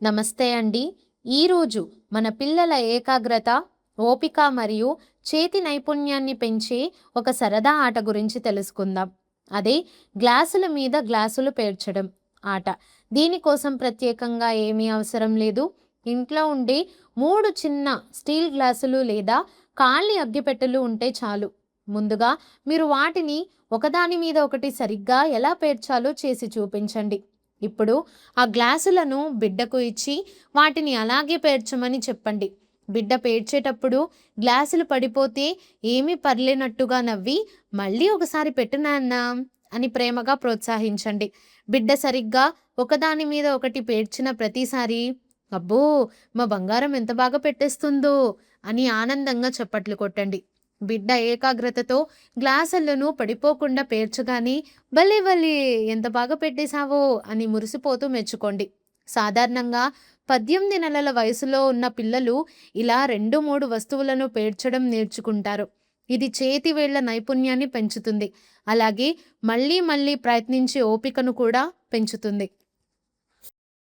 నమస్తే అండి. ఈరోజు మన పిల్లల ఏకాగ్రత, ఓపిక మరియు చేతి నైపుణ్యాన్ని పెంచే ఒక సరదా ఆట గురించి తెలుసుకుందాం. అదే గ్లాసుల మీద గ్లాసులు పేర్చడం ఆట. దీనికోసం ప్రత్యేకంగా ఏమీ అవసరం లేదు. ఇంట్లో ఉండే 3 చిన్న స్టీల్ గ్లాసులు లేదా కాళీ అగ్గిపెట్టెలు ఉంటే చాలు. ముందుగా మీరు వాటిని ఒకదాని మీద ఒకటి సరిగ్గా ఎలా పేర్చాలో చేసి చూపించండి. ఇప్పుడు ఆ గ్లాసులను బిడ్డకు ఇచ్చి వాటిని అలాగే పేర్చమని చెప్పండి. బిడ్డ పేర్చేటప్పుడు గ్లాసులు పడిపోతే ఏమీ పర్లేనట్టుగా నవ్వి మళ్ళీ ఒకసారి పెట్టు నాన్నా అని ప్రేమగా ప్రోత్సహించండి. బిడ్డ సరిగ్గా ఒకదాని మీద ఒకటి పేర్చిన ప్రతిసారి అబ్బో, మా బంగారం ఎంత బాగా పెట్టేస్తుందో అని ఆనందంగా చప్పట్లు కొట్టండి. బిడ్డ ఏకాగ్రతతో గ్లాసులను పడిపోకుండా పేర్చగానే భలే భలే ఎంత బాగా పెట్టేశావో అని మురిసిపోతూ మెచ్చుకోండి. సాధారణంగా 18 నెలల వయసులో ఉన్న పిల్లలు ఇలా 2-3 వస్తువులను పేర్చడం నేర్చుకుంటారు. ఇది చేతి వేళ్ల నైపుణ్యాన్ని పెంచుతుంది. అలాగే మళ్ళీ మళ్ళీ ప్రయత్నించే ఓపికను కూడా పెంచుతుంది.